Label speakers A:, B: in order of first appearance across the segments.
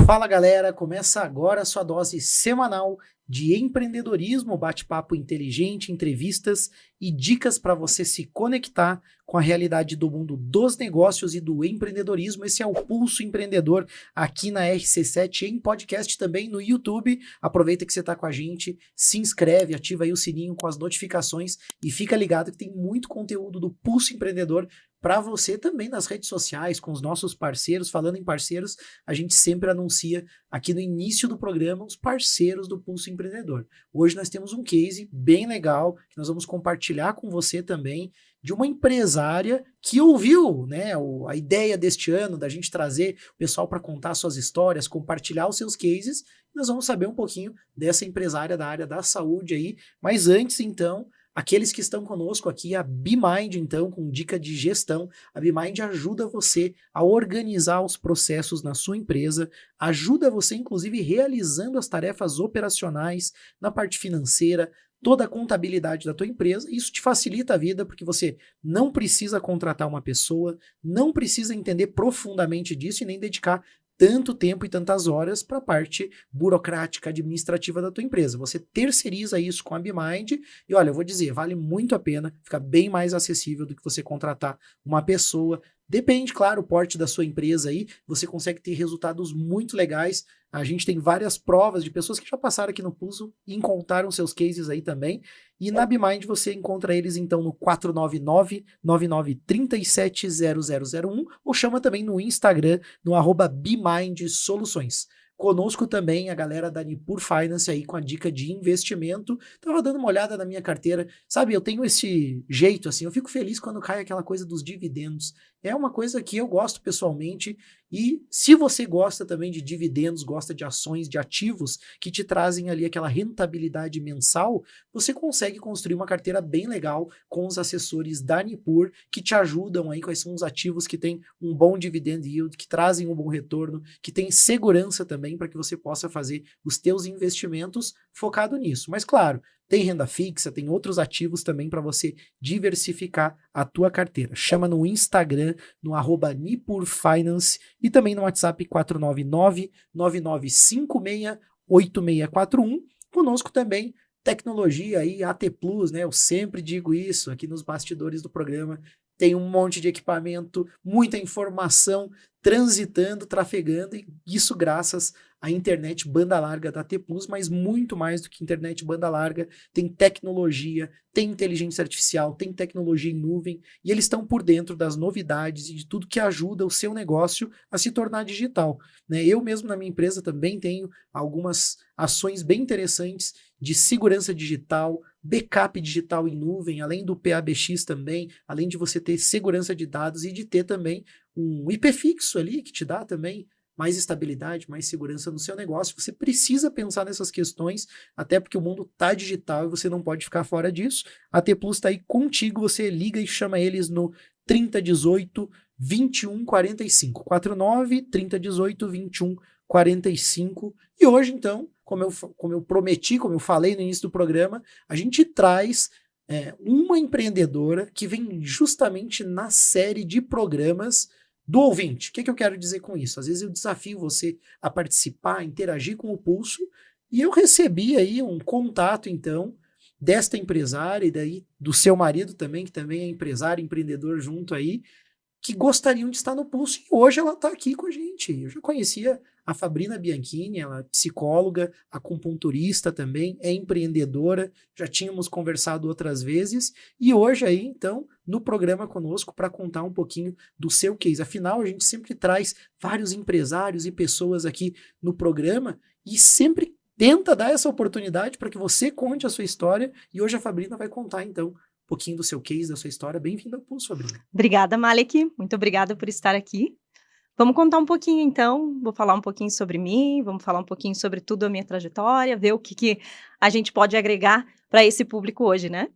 A: Fala galera, começa agora a sua dose semanal de empreendedorismo, bate-papo inteligente, entrevistas e dicas para você se conectar com a realidade do mundo dos negócios e do empreendedorismo. Esse é o Pulso Empreendedor aqui na RC7, em podcast também no YouTube. Aproveita que você está com a gente, se inscreve, ativa aí o sininho com as notificações e fica ligado que tem muito conteúdo do Pulso Empreendedor para você também nas redes sociais, com os nossos parceiros. Falando em parceiros, a gente sempre anuncia aqui no início do programa os parceiros do Pulso Empreendedor. Hoje nós temos um case bem legal que nós vamos compartilhar com você também, de uma empresária que ouviu, né, a ideia deste ano da gente trazer o pessoal para contar suas histórias, compartilhar os seus cases. Nós vamos saber um pouquinho dessa empresária da área da saúde aí, mas antes então, aqueles que estão conosco aqui, a BeMind, então, com dica de gestão. A BeMind ajuda você a organizar os processos na sua empresa, ajuda você, inclusive, realizando as tarefas operacionais na parte financeira, toda a contabilidade da tua empresa. Isso te facilita a vida, porque você não precisa contratar uma pessoa, não precisa entender profundamente disso e nem dedicar tanto tempo e tantas horas para a parte burocrática, administrativa da tua empresa. Você terceiriza isso com a BeMind e olha, eu vou dizer, vale muito a pena, fica bem mais acessível do que você contratar uma pessoa. Depende, claro, o porte da sua empresa aí, você consegue ter resultados muito legais. A gente tem várias provas de pessoas que já passaram aqui no Pulso e encontraram seus cases aí também. E na BeMind você encontra eles então no 499-9937-0001 ou chama também no Instagram, no @BeMindSoluções. Conosco também a galera da Nipur Finance aí com a dica de investimento. Tava dando uma olhada na minha carteira. Sabe, eu tenho esse jeito assim, eu fico feliz quando cai aquela coisa dos dividendos. É uma coisa que eu gosto pessoalmente e se você gosta também de dividendos, gosta de ações, de ativos que te trazem ali aquela rentabilidade mensal, você consegue construir uma carteira bem legal com os assessores da Nipur que te ajudam aí, quais são os ativos que têm um bom dividend yield, que trazem um bom retorno, que tem segurança também para que você possa fazer os teus investimentos focado nisso. Mas claro, tem renda fixa, tem outros ativos também para você diversificar a tua carteira. Chama no Instagram, no @NipurFinance e também no WhatsApp 499-9956-8641. Conosco também tecnologia aí, AT Plus, né? Eu sempre digo isso aqui nos bastidores do programa. Tem um monte de equipamento, muita informação transitando, trafegando, e isso graças à internet banda larga da AT Plus, mas muito mais do que internet banda larga, tem tecnologia, tem inteligência artificial, tem tecnologia em nuvem, e eles estão por dentro das novidades e de tudo que ajuda o seu negócio a se tornar digital, né? Eu mesmo na minha empresa também tenho algumas ações bem interessantes de segurança digital, backup digital em nuvem, além do PABX também, além de você ter segurança de dados e de ter também um IP fixo ali que te dá também mais estabilidade, mais segurança no seu negócio. Você precisa pensar nessas questões, até porque o mundo tá digital e você não pode ficar fora disso. A T Plus está aí contigo, você liga e chama eles no 3018 2145, 49 3018 2145. E hoje então, como eu prometi, como eu falei no início do programa, a gente traz uma empreendedora que vem justamente na série de programas do ouvinte. O que eu quero dizer com isso? Às vezes eu desafio você a participar, a interagir com o Pulso, e eu recebi aí um contato, então, desta empresária e daí do seu marido também, que também é empresário, empreendedor junto aí, que gostariam de estar no Pulso, e hoje ela está aqui com a gente. Eu já conhecia a Fabrina Bianchini, ela é psicóloga, acupunturista também, é empreendedora, já tínhamos conversado outras vezes, e hoje aí, então, no programa conosco para contar um pouquinho do seu case. Afinal, a gente sempre traz vários empresários e pessoas aqui no programa e sempre tenta dar essa oportunidade para que você conte a sua história, e hoje a Fabrina vai contar, então, um pouquinho do seu case, da sua história. Bem-vinda ao Pulso, Fabrina.
B: Obrigada, Malek. Muito obrigada por estar aqui. Vamos contar um pouquinho, então. Vou falar um pouquinho sobre mim, vamos falar um pouquinho sobre tudo a minha trajetória, ver o que a gente pode agregar para esse público hoje, né?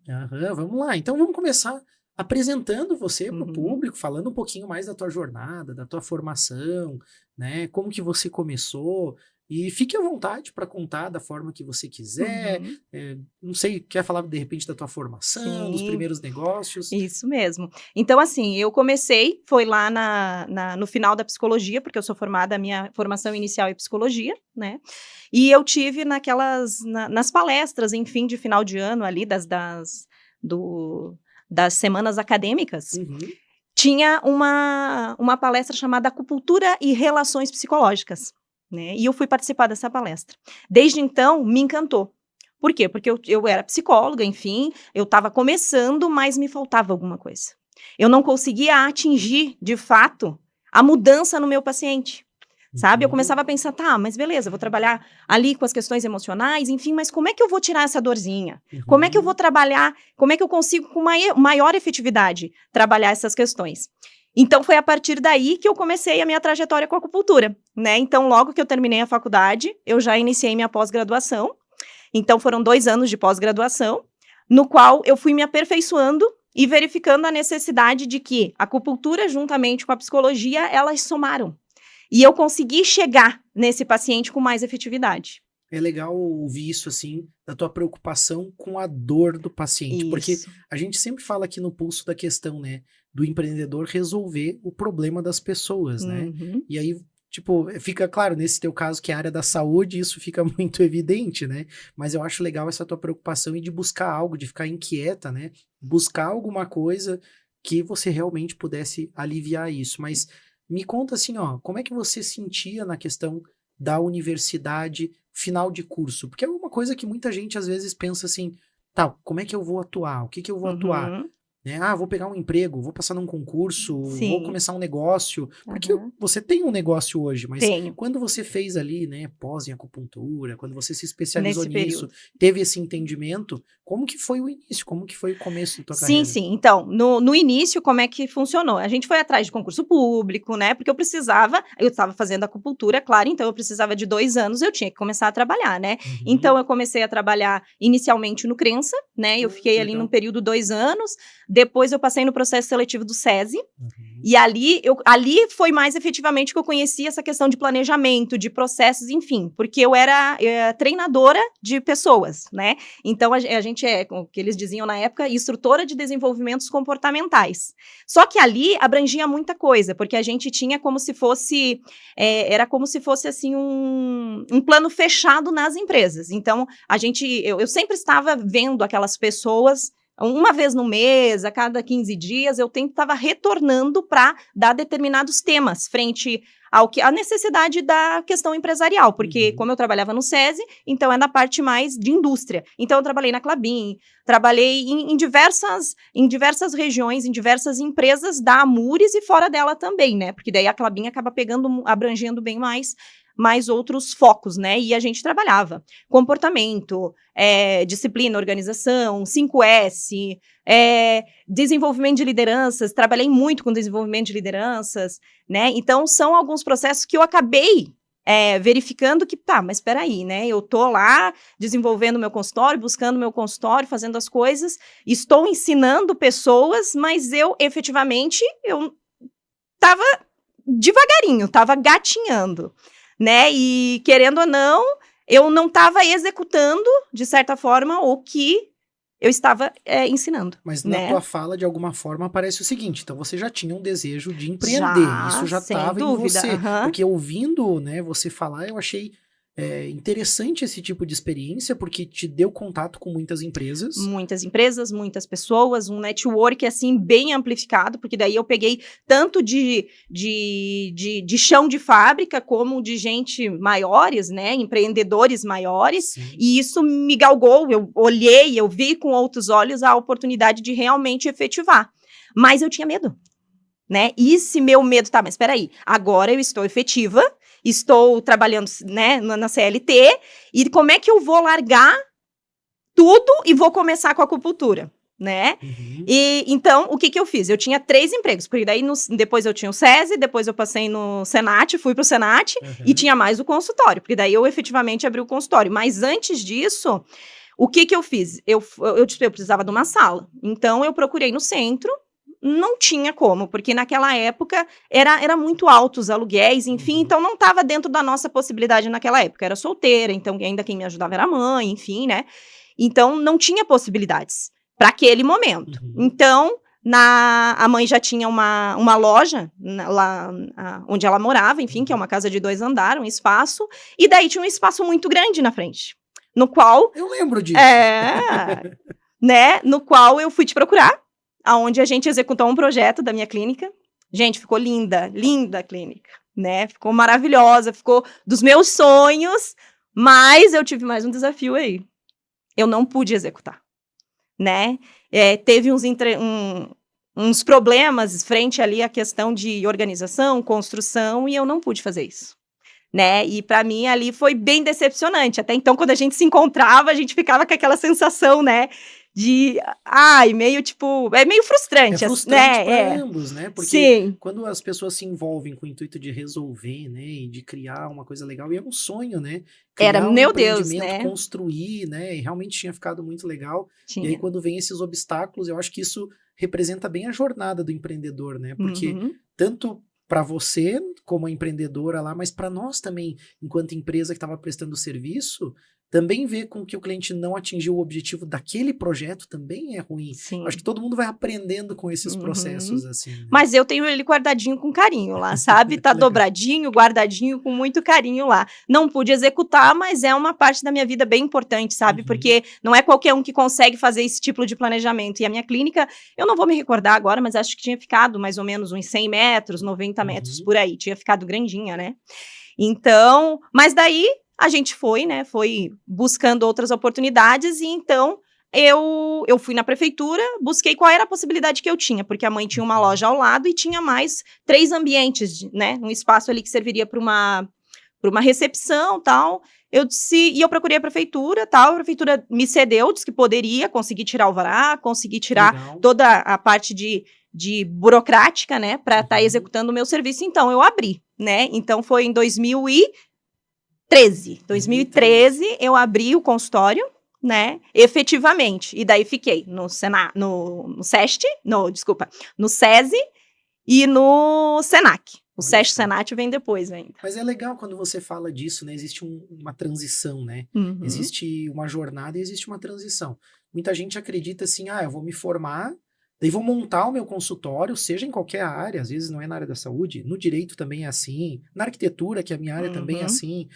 A: Vamos lá. Então, vamos começar apresentando você para o
B: Uhum.
A: público, falando um pouquinho mais da tua jornada, da tua formação, né? Como que você começou. E fique à vontade para contar da forma que você quiser.
B: Uhum.
A: Não sei, quer falar de repente da tua formação, dos
B: Sim.
A: primeiros negócios?
B: Isso mesmo. Então, assim, eu comecei, foi lá no final da psicologia, porque eu sou formada, a minha formação inicial é psicologia, né? E eu tive nas palestras, enfim, de final de ano ali, das semanas acadêmicas,
A: Uhum.
B: tinha uma palestra chamada Acupuntura e Relações Psicológicas, né? E eu fui participar dessa palestra. Desde então, me encantou. Por quê? Porque eu era psicóloga, enfim, eu estava começando, mas me faltava alguma coisa. Eu não conseguia atingir, de fato, a mudança no meu paciente. Sabe? Eu
A: Entendo.
B: começava a pensar, tá, mas beleza, eu vou trabalhar ali com as questões emocionais, enfim, mas como é que eu vou tirar essa dorzinha? Como é que eu vou
A: Uhum.
B: trabalhar? Como é que eu consigo, com maior efetividade, trabalhar essas questões? Então, foi a partir daí que eu comecei a minha trajetória com a acupuntura, né? Então, logo que eu terminei a faculdade, eu já iniciei minha pós-graduação. Então, foram 2 anos de pós-graduação, no qual eu fui me aperfeiçoando e verificando a necessidade de que a acupuntura, juntamente com a psicologia, elas somaram. E eu consegui chegar nesse paciente com mais efetividade.
A: É legal ouvir isso assim, da tua preocupação com a dor do paciente, porque
B: Isso.
A: a gente sempre fala aqui no pulso da questão, né, do empreendedor resolver o problema das pessoas, né?
B: Uhum.
A: E aí, tipo, fica claro, nesse teu caso, que é a área da saúde, isso fica muito evidente, né? Mas eu acho legal essa tua preocupação e de buscar algo, de ficar inquieta, né? Buscar alguma coisa que você realmente pudesse aliviar isso. Mas me conta assim, ó, como é que você sentia na questão da universidade, final de curso? Porque é uma coisa que muita gente às vezes pensa assim, tá, como é que eu vou atuar? O que que eu vou atuar?
B: Uhum.
A: Né? Ah, vou pegar um emprego, vou passar num concurso, vou
B: Sim.
A: começar um negócio. Porque
B: Aham.
A: você tem um negócio hoje, mas
B: Tenho.
A: quando você fez ali, né, pós em acupuntura, quando você se especializou
B: Nesse
A: nisso,
B: período.
A: teve esse entendimento, como que foi o início? Como que foi o começo da tua
B: Sim,
A: carreira?
B: sim. Então, no início, como é que funcionou? A gente foi atrás de concurso público, né? Porque eu estava fazendo acupuntura, claro, então eu precisava de 2 anos, eu tinha que começar a trabalhar, né? Então,
A: Uhum.
B: eu comecei a trabalhar inicialmente no Crença, né? Eu fiquei
A: Que
B: ali num
A: legal.
B: período 2 anos, depois eu passei no processo seletivo do SESI,
A: Uhum.
B: e ali foi mais efetivamente que eu conheci essa questão de planejamento, de processos, enfim, porque eu era treinadora de pessoas, né? Então, a gente é, o que eles diziam na época, instrutora de desenvolvimentos comportamentais. Só que ali abrangia muita coisa, porque a gente tinha como se fosse, era como se fosse, assim, um plano fechado nas empresas. Então, eu sempre estava vendo aquelas pessoas uma vez no mês, a cada 15 dias, eu estava retornando para dar determinados temas frente à necessidade da questão empresarial, porque
A: Uhum.
B: como eu trabalhava no SESI, então é na parte mais de indústria. Então eu trabalhei na Klabin, trabalhei em diversas regiões, em diversas empresas da Amures e fora dela também, né? Porque daí a Klabin acaba abrangendo bem mais outros focos, né? E a gente trabalhava comportamento, disciplina, organização, 5S, desenvolvimento de lideranças, trabalhei muito com desenvolvimento de lideranças, né? Então, são alguns processos que eu acabei verificando que, tá, mas espera aí, né? Eu tô lá desenvolvendo meu consultório, buscando meu consultório, fazendo as coisas, estou ensinando pessoas, mas eu tava devagarinho, tava gatinhando, né? E querendo ou não, eu não estava executando, de certa forma, o que eu estava ensinando,
A: Mas na
B: né?
A: tua fala, de alguma forma, parece o seguinte, então você já tinha um desejo de empreender,
B: Já,
A: isso já
B: sem
A: estava em
B: dúvida.
A: você,
B: Aham.
A: porque ouvindo, né, você falar, eu achei interessante esse tipo de experiência, porque te deu contato com muitas empresas.
B: Muitas empresas, muitas pessoas, um network assim bem amplificado, porque daí eu peguei tanto de chão de fábrica como de gente maiores, né, empreendedores maiores,
A: Sim.
B: e isso me galgou, eu olhei, eu vi com outros olhos a oportunidade de realmente efetivar. Mas eu tinha medo, né? E esse meu medo, tá, mas espera aí, agora eu estou efetiva, estou trabalhando, né, na CLT, e como é que eu vou largar tudo e vou começar com a acupuntura, né?
A: Uhum.
B: E então, o que que eu fiz? Eu tinha 3 empregos, porque daí depois eu tinha o SESI, depois eu passei no Senat, fui pro Senat e
A: Aham.
B: tinha mais o consultório, porque daí eu efetivamente abri o consultório. Mas antes disso, o que que eu fiz? Eu precisava de uma sala. Então, eu procurei no centro, não tinha como, porque naquela época era muito alto os aluguéis, enfim, então não estava dentro da nossa possibilidade naquela época. Era solteira, então ainda quem me ajudava era a mãe, enfim, né? Então não tinha possibilidades para aquele momento. Então a mãe já tinha uma loja lá onde ela morava, enfim, que é uma casa de 2 andares, um espaço, e daí tinha um espaço muito grande na frente, no qual...
A: Eu lembro disso.
B: Né, no qual eu fui te procurar, aonde a gente executou um projeto da minha clínica. Gente, ficou linda, linda a clínica, né? Ficou maravilhosa, ficou dos meus sonhos, mas eu tive mais um desafio aí. Eu não pude executar, né? Teve uns problemas frente ali à questão de organização, construção, e eu não pude fazer isso. Né? E para mim ali foi bem decepcionante. Até então, quando a gente se encontrava, a gente ficava com aquela sensação, né? De, meio tipo, é meio frustrante.
A: É frustrante
B: né?
A: para ambos, né? Porque
B: Sim.
A: quando as pessoas se envolvem com o intuito de resolver, né? E de criar uma coisa legal, e é um sonho, né? Criar
B: Meu Deus, né?
A: construir, né? E realmente tinha ficado muito legal.
B: Tinha.
A: E aí quando vem esses obstáculos, eu acho que isso representa bem a jornada do empreendedor, né? Porque tanto para você como empreendedora lá, mas para nós também, enquanto empresa que estava prestando serviço, também ver com que o cliente não atingiu o objetivo daquele projeto também é ruim.
B: Sim.
A: Acho que todo mundo vai aprendendo com esses processos, assim. Né?
B: Mas eu tenho ele guardadinho com carinho lá, sabe? Tá dobradinho, guardadinho, com muito carinho lá. Não pude executar, mas é uma parte da minha vida bem importante, sabe? Porque não é qualquer um que consegue fazer esse tipo de planejamento. E a minha clínica, eu não vou me recordar agora, mas acho que tinha ficado mais ou menos uns 100 metros, 90 metros por aí. Tinha ficado grandinha, né? Então, mas daí a gente foi, né? Foi buscando outras oportunidades e então eu fui na prefeitura, busquei qual era a possibilidade que eu tinha, porque a mãe tinha uma loja ao lado e tinha mais 3 ambientes, né? Um espaço ali que serviria para uma recepção, tal. Eu procurei a prefeitura, tal. A prefeitura me cedeu, disse que poderia conseguir tirar o alvará, conseguir tirar toda a parte de burocrática, né? Para estar executando o meu serviço. Então eu abri, né? Então foi em 2013 eu abri o consultório, né, efetivamente, e daí fiquei no SESC e no SENAC. O SESC e o SENAC vem depois ainda.
A: Mas é legal quando você fala disso, né, existe uma transição, né, existe uma jornada e existe uma transição. Muita gente acredita assim, eu vou me formar, daí vou montar o meu consultório, seja em qualquer área, às vezes não é na área da saúde, no direito também é assim, na arquitetura, que é a minha área também é assim,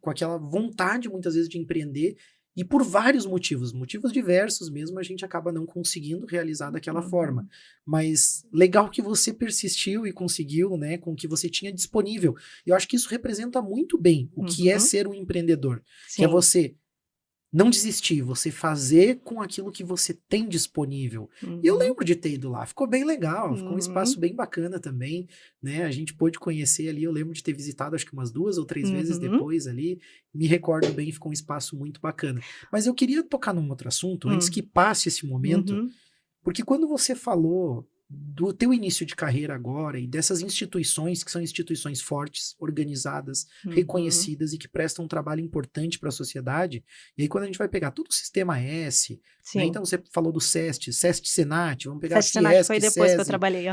A: com aquela vontade muitas vezes de empreender, e por vários motivos diversos mesmo, a gente acaba não conseguindo realizar daquela forma. Mas legal que você persistiu e conseguiu, né, com o que você tinha disponível. Eu acho que isso representa muito bem o que é ser um empreendedor, que é você não desistir, você fazer com aquilo que você tem disponível. E eu lembro de ter ido lá, ficou bem legal, ficou um espaço bem bacana também, né? A gente pôde conhecer ali, eu lembro de ter visitado acho que umas 2 ou 3 vezes depois ali, me recordo bem, ficou um espaço muito bacana. Mas eu queria tocar num outro assunto, antes que passe esse momento, porque quando você falou do teu início de carreira agora e dessas instituições que são instituições fortes, organizadas, reconhecidas e que prestam um trabalho importante para a sociedade, e aí quando a gente vai pegar todo o sistema S, né, então você falou do SEST, SEST-Senat, vamos pegar
B: SEST Senat foi depois que eu trabalhei.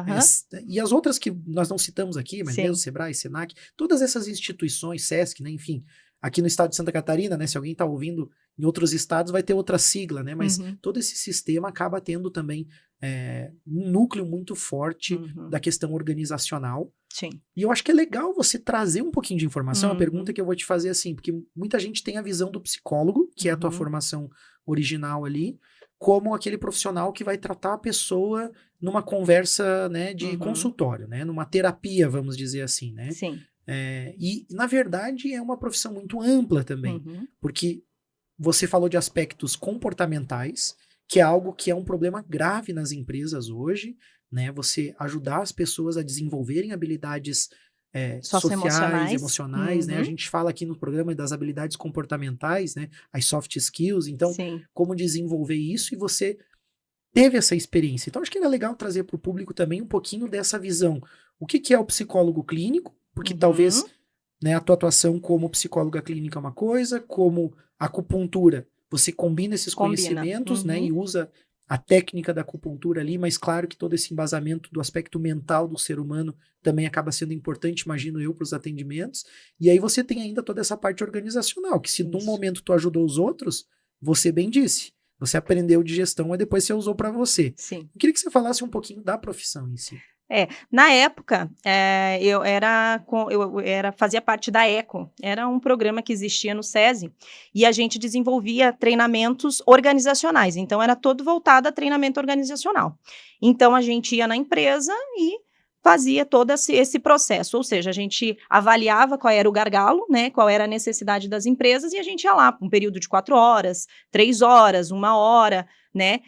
A: E as outras que nós não citamos aqui, mas mesmo Sebrae, Senac, todas essas instituições, SESC, né, enfim, aqui no estado de Santa Catarina, né, se alguém está ouvindo em outros estados vai ter outra sigla, né, mas todo esse sistema acaba tendo também um núcleo muito forte da questão organizacional.
B: Sim.
A: E eu acho que é legal você trazer um pouquinho de informação. A pergunta que eu vou te fazer assim, porque muita gente tem a visão do psicólogo, que é a tua formação original ali, como aquele profissional que vai tratar a pessoa numa conversa, né, de consultório, né, numa terapia, vamos dizer assim, né?
B: Sim.
A: E, na verdade, é uma profissão muito ampla também, porque você falou de aspectos comportamentais, que é algo que é um problema grave nas empresas hoje, né? Você ajudar as pessoas a desenvolverem habilidades sociais, emocionais, né? A gente fala aqui no programa das habilidades comportamentais, né? As soft skills, então, como desenvolver isso, e você teve essa experiência. Então, acho que era legal trazer para o público também um pouquinho dessa visão. O que é o psicólogo clínico? Porque talvez, né, a tua atuação como psicóloga clínica é uma coisa, como acupuntura, você combina esses conhecimentos, né, e usa a técnica da acupuntura ali, mas claro que todo esse embasamento do aspecto mental do ser humano também acaba sendo importante, imagino eu, para os atendimentos. E aí você tem ainda toda essa parte organizacional, que se num momento tu ajudou os outros, você bem disse, você aprendeu de gestão e depois você usou para você.
B: Sim.
A: Eu queria que você falasse um pouquinho da profissão em si.
B: Na época, eu fazia parte da ECO, era um programa que existia no SESI, e a gente desenvolvia treinamentos organizacionais, então era todo voltado a treinamento organizacional. Então a gente ia na empresa e fazia todo esse processo, ou seja, a gente avaliava qual era o gargalo, né, qual era a necessidade das empresas, e a gente ia lá um período de 4 horas, 3 horas, 1 hora, né.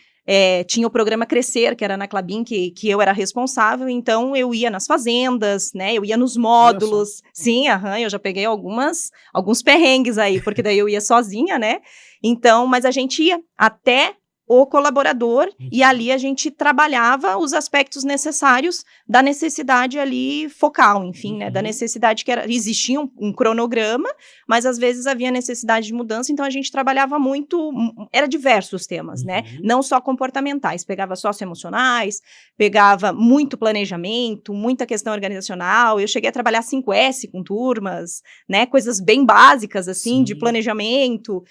B: Tinha o programa Crescer, que era na Klabin, que eu era responsável, então eu ia nas fazendas, né, eu ia nos módulos, sim, eu já peguei alguns perrengues aí, porque daí eu ia sozinha, né, então, mas a gente ia até o colaborador, e ali a gente trabalhava os aspectos necessários da necessidade ali focal, enfim, né, da necessidade que existia um cronograma, mas às vezes havia necessidade de mudança, então a gente trabalhava muito, era diversos temas, né, não só comportamentais, pegava socioemocionais, pegava muito planejamento, muita questão organizacional, eu cheguei a trabalhar 5S com turmas, né, coisas bem básicas, assim, de planejamento.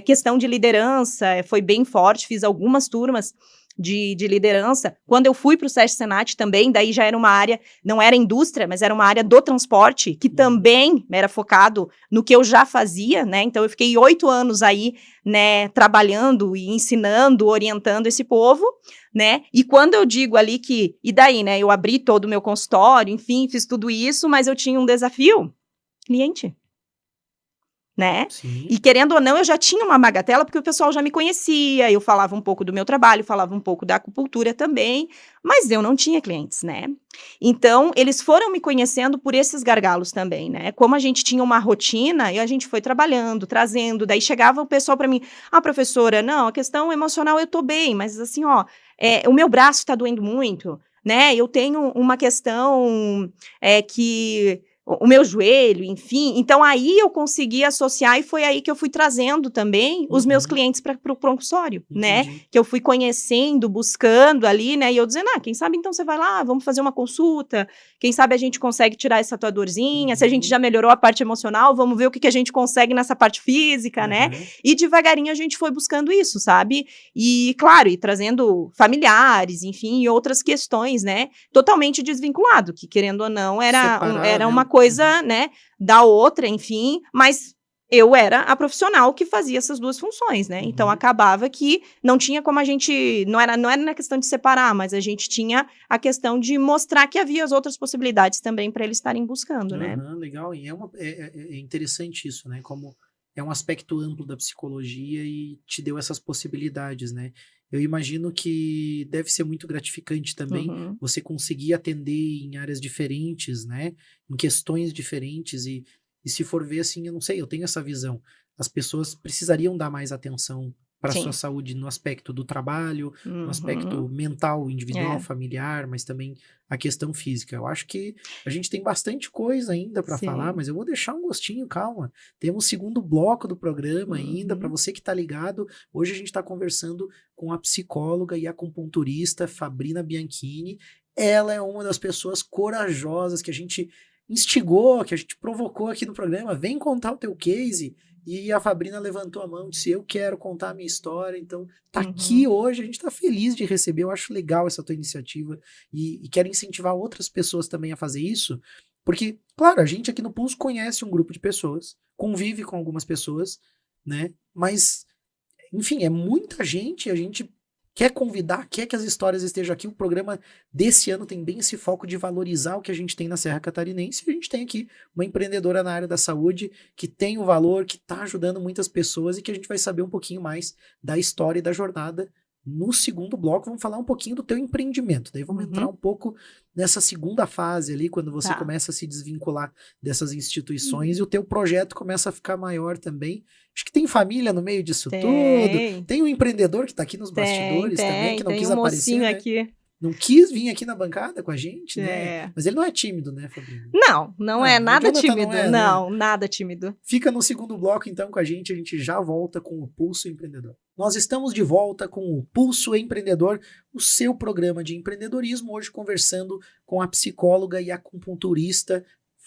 B: Questão de liderança, foi bem forte, fiz algumas turmas de liderança. Quando eu fui para o SESC Senat também, daí já era uma área, não era indústria, mas era uma área do transporte, que também era focado no que eu já fazia, né, então eu fiquei 8 anos aí, né, trabalhando e ensinando, orientando esse povo, né, e quando eu digo ali que, e daí, né, eu abri todo o meu consultório, enfim, fiz tudo isso, mas eu tinha um desafio, cliente. Né? E querendo ou não, eu já tinha uma bagatela, porque o pessoal já me conhecia, eu falava um pouco do meu trabalho, falava um pouco da acupuntura também, mas eu não tinha clientes, né? Então, eles foram me conhecendo por esses gargalos também, né? Como a gente tinha uma rotina, e a gente foi trabalhando, trazendo, daí chegava o pessoal para mim, professora, não, a questão emocional eu tô bem, mas assim, o meu braço tá doendo muito, né? Eu tenho uma questão que o meu joelho, enfim, então aí eu consegui associar e foi aí que eu fui trazendo também os meus clientes para o consultório, né, que eu fui conhecendo, buscando ali, né, e eu dizendo, quem sabe então você vai lá, vamos fazer uma consulta, quem sabe a gente consegue tirar essa tua dorzinha, se a gente já melhorou a parte emocional, vamos ver o que a gente consegue nessa parte física, né, e devagarinho a gente foi buscando isso, sabe, e claro, e trazendo familiares, enfim, e outras questões, né, totalmente desvinculado, que querendo ou não, era uma coisa, né, da outra, enfim, mas eu era a profissional que fazia essas duas funções, né, então acabava que não tinha como a gente, não era na questão de separar, mas a gente tinha a questão de mostrar que havia as outras possibilidades também para eles estarem buscando, né.
A: Legal, e é interessante isso, né, como é um aspecto amplo da psicologia e te deu essas possibilidades, né. Eu imagino que deve ser muito gratificante também você conseguir atender em áreas diferentes, né, em questões diferentes e se for ver assim, eu não sei, eu tenho essa visão, as pessoas precisariam dar mais atenção para a sua saúde no aspecto do trabalho, no aspecto mental, individual, familiar, mas também a questão física. Eu acho que a gente tem bastante coisa ainda para falar, mas eu vou deixar um gostinho, calma. Temos o segundo bloco do programa ainda, para você que está ligado. Hoje a gente está conversando com a psicóloga e acupunturista Fabrina Bianchini. Ela é uma das pessoas corajosas que a gente instigou, que a gente provocou aqui no programa. Vem contar o teu case. E a Fabrina levantou a mão e disse, eu quero contar a minha história, então tá aqui hoje, a gente tá feliz de receber, eu acho legal essa tua iniciativa e quero incentivar outras pessoas também a fazer isso, porque, claro, a gente aqui no Pulso conhece um grupo de pessoas, convive com algumas pessoas, né, mas, enfim, é muita gente, a gente quer convidar, quer que as histórias estejam aqui. O programa desse ano tem bem esse foco de valorizar o que a gente tem na Serra Catarinense. E a gente tem aqui uma empreendedora na área da saúde que tem o valor, que está ajudando muitas pessoas e que a gente vai saber um pouquinho mais da história e da jornada. No segundo bloco, vamos falar um pouquinho do teu empreendimento. Daí vamos entrar um pouco nessa segunda fase ali, quando você começa a se desvincular dessas instituições e o teu projeto começa a ficar maior também. Acho que tem família no meio disso tudo. Tem um empreendedor que está aqui nos bastidores também, que não quis aparecer, né?
B: Aqui.
A: Não quis vir aqui na bancada com a gente, né? Mas ele não é tímido, né, Fabrina?
B: Não é nada tímido. Não, nada tímido.
A: Fica no segundo bloco, então, com a gente já volta com o Pulso Empreendedor. Nós estamos de volta com o Pulso Empreendedor, o seu programa de empreendedorismo, hoje conversando com a psicóloga e acupunturista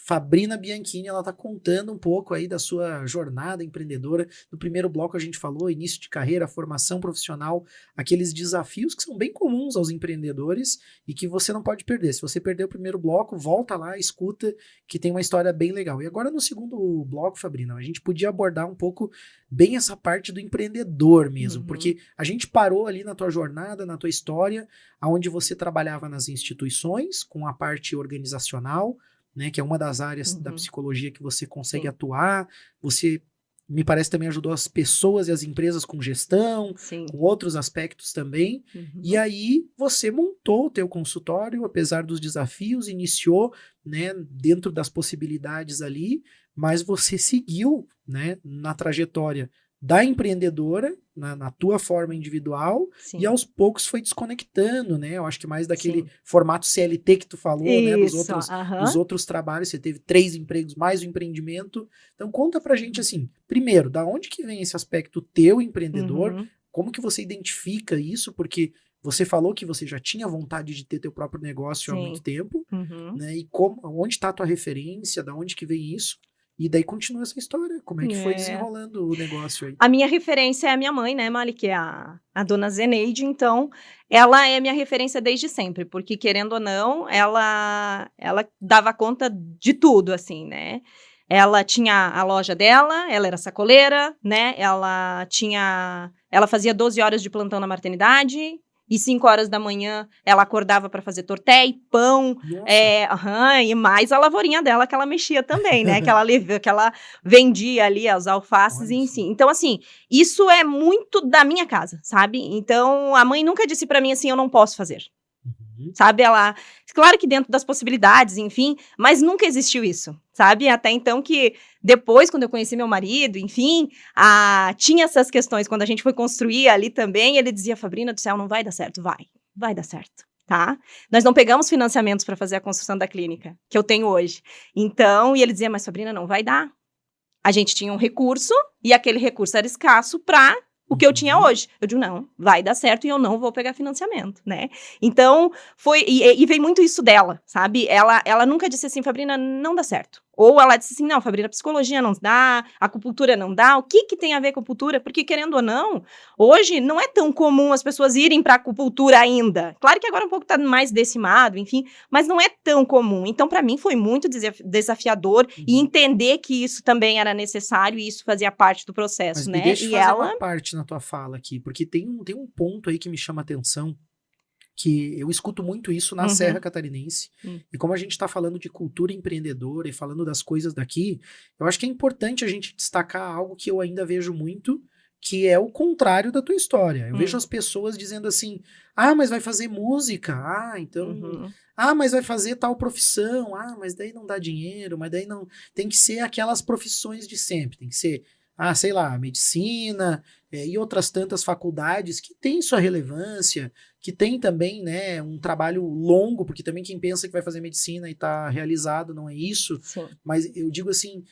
A: Fabrina Bianchini. Ela está contando um pouco aí da sua jornada empreendedora. No primeiro bloco a gente falou início de carreira, formação profissional, aqueles desafios que são bem comuns aos empreendedores e que você não pode perder. Se você perder o primeiro bloco, volta lá, escuta, que tem uma história bem legal. E agora no segundo bloco, Fabrina, a gente podia abordar um pouco bem essa parte do empreendedor mesmo, porque a gente parou ali na tua jornada, na tua história, onde você trabalhava nas instituições, com a parte organizacional, né, que é uma das áreas da psicologia que você consegue atuar. Você, me parece, também ajudou as pessoas e as empresas com gestão, com outros aspectos também. E aí você montou o teu consultório, apesar dos desafios, iniciou, né, dentro das possibilidades ali, mas você seguiu, né, na trajetória da empreendedora, na tua forma individual, e aos poucos foi desconectando, né? Eu acho que mais daquele formato CLT que tu falou, né? Dos outros trabalhos, você teve 3 empregos, mais o empreendimento. Então conta pra gente assim, primeiro, da onde que vem esse aspecto teu empreendedor? Como que você identifica isso? Porque você falou que você já tinha vontade de ter teu próprio negócio há muito tempo, né? E onde tá a tua referência? Da onde que vem isso? E daí continua essa história, como é que foi desenrolando o negócio aí?
B: A minha referência é a minha mãe, né, Mali, que é a dona Zeneide, então ela é minha referência desde sempre, porque querendo ou não, ela dava conta de tudo, assim, né? Ela tinha a loja dela, ela era sacoleira, né? Ela fazia 12 horas de plantão na maternidade. E 5 horas da manhã ela acordava para fazer torté, pão, e mais a lavourinha dela que ela mexia também, né? que ela vendia ali os alfaces em si. Então, assim, isso é muito da minha casa, sabe? Então, a mãe nunca disse para mim assim, eu não posso fazer. Sabe, claro que dentro das possibilidades, enfim, mas nunca existiu isso, sabe, até então que depois, quando eu conheci meu marido, enfim, tinha essas questões, quando a gente foi construir ali também, ele dizia, Fabrina do céu, não vai dar certo, vai dar certo, tá, nós não pegamos financiamentos para fazer a construção da clínica, que eu tenho hoje, então, e ele dizia, mas Fabrina, não vai dar, a gente tinha um recurso, e aquele recurso era escasso para o que eu tinha hoje. Eu digo, não, vai dar certo e eu não vou pegar financiamento, né? Então, e vem muito isso dela, sabe? Ela nunca disse assim, Fabrina, não dá certo. Ou ela disse assim, não, Fabrina, psicologia não dá, acupuntura não dá. O que tem a ver com acupuntura? Porque, querendo ou não, hoje não é tão comum as pessoas irem para acupuntura ainda. Claro que agora um pouco tá mais decimado, enfim, mas não é tão comum. Então, para mim, foi muito desafiador e entender que isso também era necessário e isso fazia parte do processo,
A: mas
B: né?
A: Deixa eu fazer uma parte na tua fala aqui, porque tem um ponto aí que me chama a atenção, que eu escuto muito isso na Serra Catarinense, e como a gente está falando de cultura empreendedora e falando das coisas daqui, eu acho que é importante a gente destacar algo que eu ainda vejo muito, que é o contrário da tua história. Eu vejo as pessoas dizendo assim, mas vai fazer música, mas vai fazer tal profissão, mas daí não dá dinheiro, mas daí não... Tem que ser aquelas profissões de sempre, tem que ser, sei lá, medicina, e outras tantas faculdades que têm sua relevância, que tem também, né, um trabalho longo, porque também quem pensa que vai fazer medicina e está realizado não é isso, mas eu digo assim,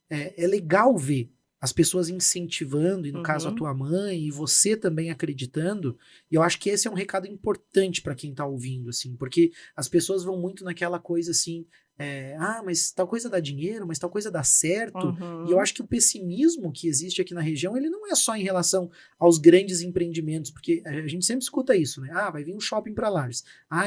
A: é legal ver as pessoas incentivando, e no caso a tua mãe, e você também acreditando, e eu acho que esse é um recado importante para quem tá ouvindo, assim, porque as pessoas vão muito naquela coisa assim, mas tal coisa dá dinheiro, mas tal coisa dá certo, e eu acho que o pessimismo que existe aqui na região, ele não é só em relação aos grandes empreendimentos, porque a gente sempre escuta isso, né, vai vir um shopping para Lages,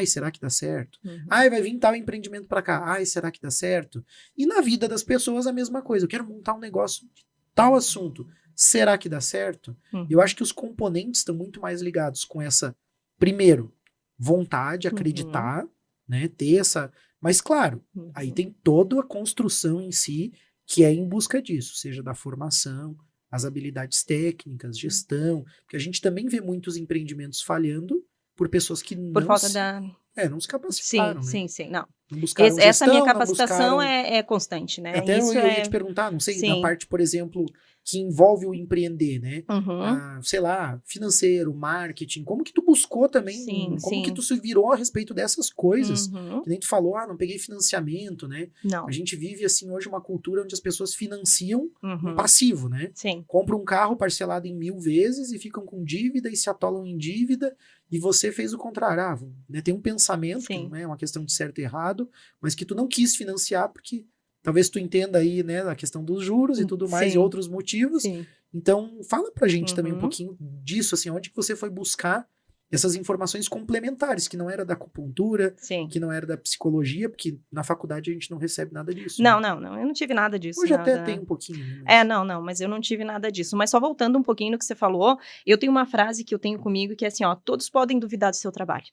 A: será que dá certo? Vai vir tal empreendimento para cá, será que dá certo? E na vida das pessoas a mesma coisa, eu quero montar um negócio de tal assunto, será que dá certo? Eu acho que os componentes estão muito mais ligados com essa, primeiro, vontade, acreditar, né, ter essa... Mas, claro, aí tem toda a construção em si que é em busca disso, seja da formação, as habilidades técnicas, gestão, porque a gente também vê muitos empreendimentos falhando por pessoas que
B: por falta da...
A: não se capacitaram,
B: sim,
A: né? Não buscaram
B: essa
A: gestão,
B: minha capacitação
A: buscaram...
B: é constante, né?
A: Até
B: isso
A: eu ia te perguntar, não sei, na parte, por exemplo, que envolve o empreender, né?
B: Uhum.
A: Sei lá, financeiro, marketing, como que tu buscou também,
B: Sim,
A: como que
B: sim.
A: tu se virou a respeito dessas coisas?
B: Uhum.
A: Que nem tu falou, não peguei financiamento, né? A
B: Não.
A: gente vive, assim, hoje uma cultura onde as pessoas financiam um
B: Uhum.
A: passivo, né?
B: Sim.
A: Compram um carro parcelado em 1000 vezes e ficam com dívida e se atolam em dívida, e você fez o contrário. Né? Tem um pensamento, que
B: Sim.
A: não é uma questão de certo e errado, mas que tu não quis financiar porque talvez tu entenda aí, né, a questão dos juros e tudo mais, e
B: Sim.
A: outros motivos.
B: Sim.
A: Então, fala pra gente também um
B: Uhum.
A: pouquinho disso, assim, onde que você foi buscar essas informações complementares, que não era da acupuntura,
B: Sim.
A: que não era da psicologia, porque na faculdade a gente não recebe nada disso.
B: Não,
A: né?
B: não, eu não tive nada disso,
A: Hoje até
B: nada.
A: tem um pouquinho, né? Mas...
B: não, mas eu não tive nada disso. Mas só voltando um pouquinho no que você falou, eu tenho uma frase que eu tenho comigo que é assim, ó, todos podem duvidar do seu trabalho,